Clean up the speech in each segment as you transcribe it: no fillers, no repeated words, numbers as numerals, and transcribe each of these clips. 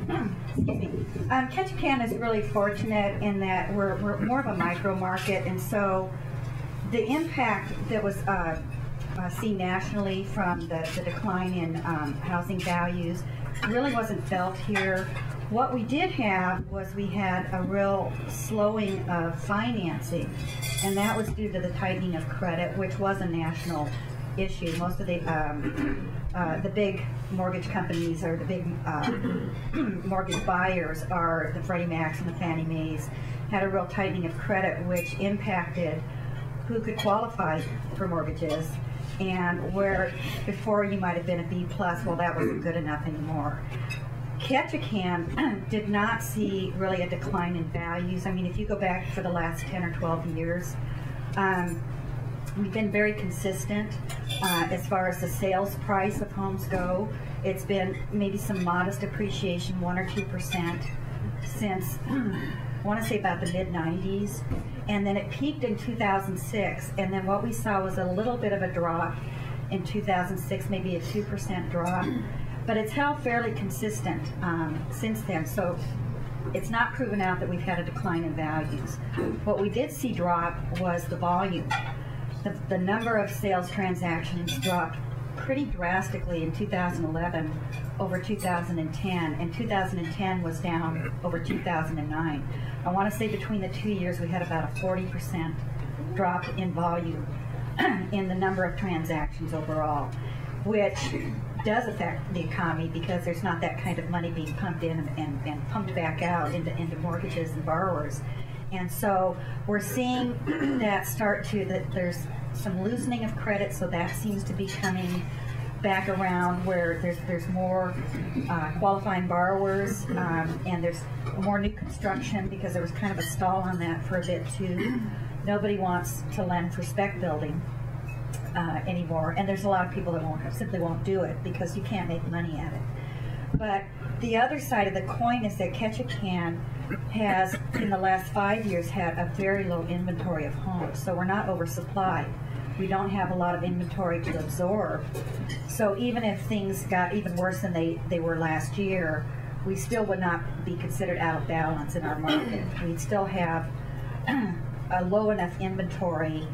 Excuse me. Ketchikan is really fortunate in that we're more of a micro market, and so the impact that was seen nationally from the decline in housing values really wasn't felt here. What we did have was we had a real slowing of financing, and that was due to the tightening of credit, which was a national issue. Most of the big mortgage companies or the big mortgage buyers are the Freddie Macs and the Fannie Mae's, had a real tightening of credit, which impacted who could qualify for mortgages, and where before you might have been a B+, well, that wasn't good enough anymore. Ketchikan did not see really a decline in values. I mean, if you go back for the last 10 or 12 years, we've been very consistent as far as the sales price of homes go. It's been maybe some modest appreciation, 1 or 2% since, I want to say about the mid-90s. And then it peaked in 2006, and then what we saw was a little bit of a drop in 2006, maybe a 2% drop. But it's held fairly consistent since then, so it's not proven out that we've had a decline in values. What we did see drop was the volume. The number of sales transactions dropped pretty drastically in 2011 over 2010, and 2010 was down over 2009. I want to say between the 2 years we had about a 40% drop in volume in the number of transactions overall, which does affect the economy because there's not that kind of money being pumped in and pumped back out into mortgages and borrowers. And so we're seeing that there's some loosening of credit, so that seems to be coming back around where there's more qualifying borrowers, and there's more new construction because there was kind of a stall on that for a bit too. Nobody wants to lend for spec building anymore, and there's a lot of people that simply won't do it because you can't make money at it. But the other side of the coin is that Ketchikan has, in the last 5 years, had a very low inventory of homes, so we're not oversupplied. We don't have a lot of inventory to absorb. So even if things got even worse than they were last year, we still would not be considered out of balance in our market. We'd still have a low enough inventory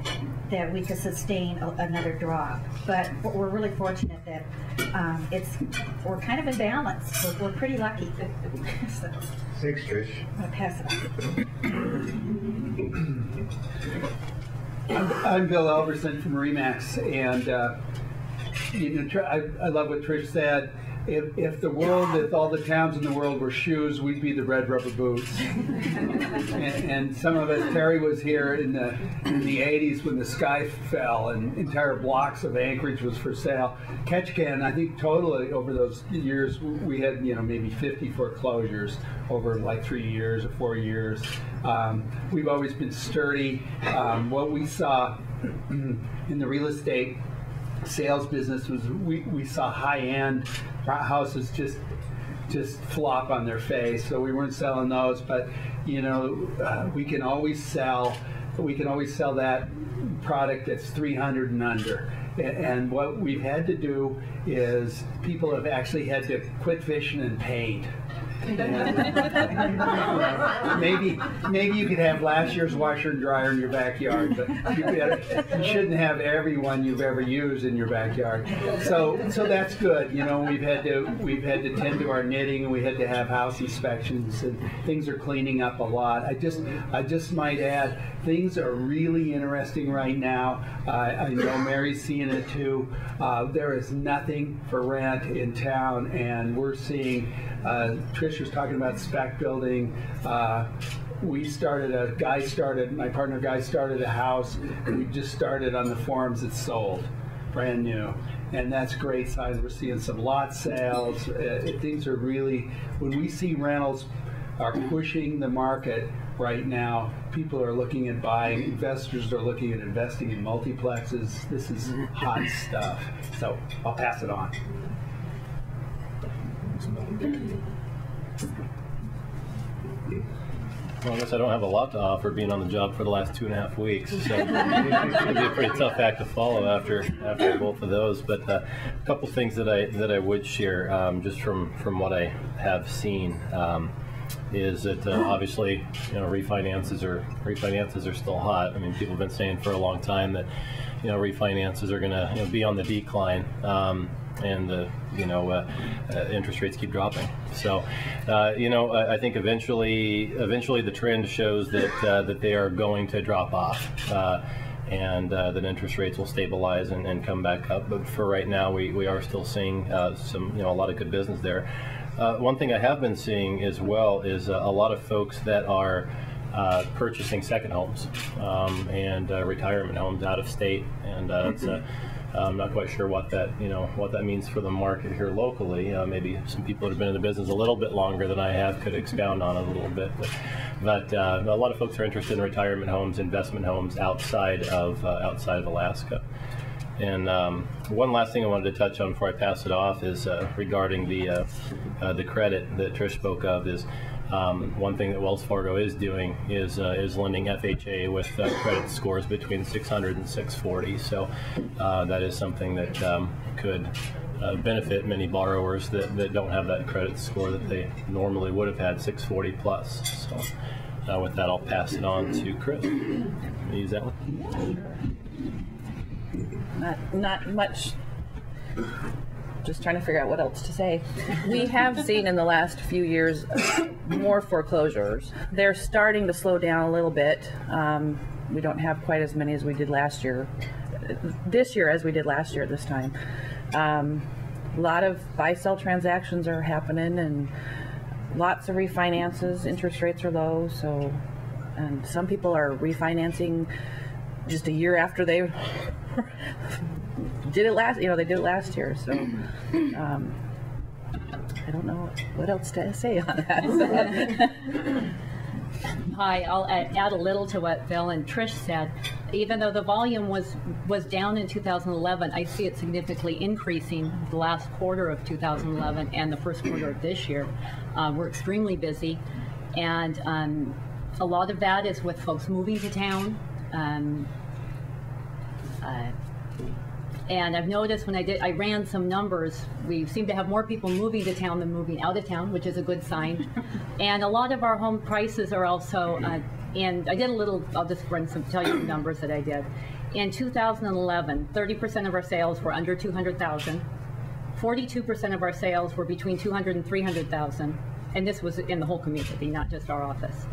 that we could sustain another drop. But we're really fortunate that we're kind of in balance. We're pretty lucky. So, thanks, Trish. I'm going to pass it on. I'm Bill Elverson from Remax, and I love what Trish said. If the world, if all the towns in the world were shoes, we'd be the red rubber boots. and some of us, Terry was here in the 80s when the sky fell and entire blocks of Anchorage was for sale. Ketchikan, I think totally over those years, we had maybe 50 foreclosures over like 3 years or 4 years. We've always been sturdy. What we saw in the real estate sales business was we saw high-end houses just flop on their face, so we weren't selling those. But we can always sell that product that's 300 and under. And what we've had to do is people have actually had to quit fishing and paint. Maybe you could have last year's washer and dryer in your backyard, but you shouldn't have every one you've ever used in your backyard. So that's good. We've had to tend to our knitting, and we had to have house inspections, and things are cleaning up a lot. I just might add, things are really interesting right now. I know Mary's seeing it too. There is nothing for rent in town, and we're seeing. Trish was talking about spec building. My partner Guy started a house. We just started on the forums. It's sold, brand new. And that's great signs. We're seeing some lot sales. Things are really, when we see rentals are pushing the market right now, people are looking at buying, investors are looking at investing in multiplexes. This is hot stuff. So I'll pass it on. Well, I guess I don't have a lot to offer, being on the job for the last 2.5 weeks, so it'll be a pretty tough act to follow after both of those. But a couple things that I would share, just from what I have seen, is that obviously, refinances are still hot. I mean, people have been saying for a long time that refinances are going to be on the decline. And the interest rates keep dropping. So, I think eventually the trend shows that they are going to drop off, and that interest rates will stabilize and come back up. But for right now, we are still seeing some a lot of good business there. One thing I have been seeing as well is a lot of folks that are purchasing second homes and retirement homes out of state, and it's I'm not quite sure what that means for the market here locally. Maybe some people that have been in the business a little bit longer than I have could expound on it a little bit. But a lot of folks are interested in retirement homes, investment homes outside of Alaska. And one last thing I wanted to touch on before I pass it off is regarding the credit that Trish spoke of. Is one thing that Wells Fargo is doing is lending FHA with credit scores between 600 and 640. So that is something that could benefit many borrowers that don't have that credit score that they normally would have had, 640 plus. So with that, I'll pass it on to Chris. Use that one. Not much. Just trying to figure out what else to say. We have seen in the last few years more foreclosures. They're starting to slow down a little bit. We don't have quite as many as we did last year. This year as we did last year this time. A lot of buy-sell transactions are happening and lots of refinances. Interest rates are low, so and some people are refinancing just a year after they did it last. They did it last year, so I don't know what else to say on that. Hi, I'll add a little to what Bill and Trish said. Even though the volume was down in 2011, I see it significantly increasing the last quarter of 2011 and the first quarter of this year. We're extremely busy, and a lot of that is with folks moving to town. And I've noticed when I ran some numbers, we seem to have more people moving to town than moving out of town, which is a good sign. And a lot of our home prices are also, and I did a little, I'll just tell you some numbers that I did. In 2011, 30% of our sales were under 200,000. 42% of our sales were between 200 and 300,000. And this was in the whole community, not just our office.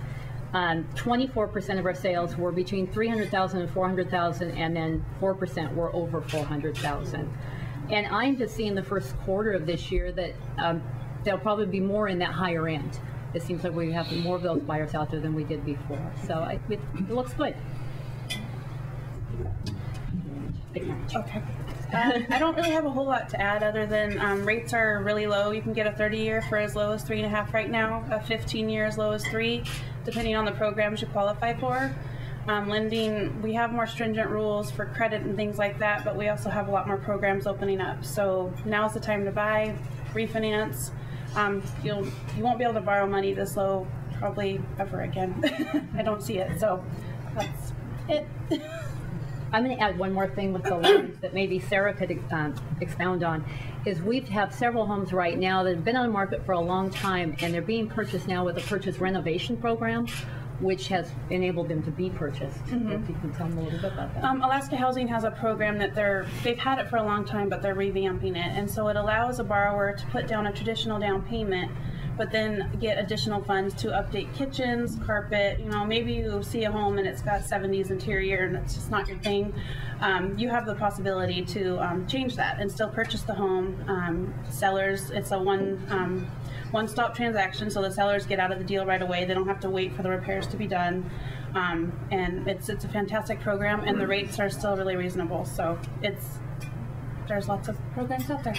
24% of our sales were between 300,000 and 400,000, and then 4% were over 400,000. And I'm just seeing the first quarter of this year that there'll probably be more in that higher end. It seems like we have more of those buyers out there than we did before. So it looks good. Okay. I don't really have a whole lot to add other than rates are really low. You can get a 30-year for as low as 3.5 right now, a 15-year as low as 3, depending on the programs you qualify for. Lending, we have more stringent rules for credit and things like that, but we also have a lot more programs opening up. So now's the time to buy, refinance. You won't be able to borrow money this low probably ever again. I don't see it, so that's it. I'm going to add one more thing with the loans that maybe Sarah could expound on, is we have several homes right now that have been on the market for a long time, and they're being purchased now with a purchase renovation program, which has enabled them to be purchased. Mm-hmm. If you can tell them a little bit about that. Alaska Housing has a program that they've had it for a long time, but they're revamping it, and so it allows a borrower to put down a traditional down payment, but then get additional funds to update kitchens, carpet. Maybe you see a home and it's got 70s interior and it's just not your thing. You have the possibility to change that and still purchase the home. Sellers, it's a one-stop transaction, so the sellers get out of the deal right away. They don't have to wait for the repairs to be done. And it's a fantastic program, and the rates are still really reasonable. So there's lots of programs out there.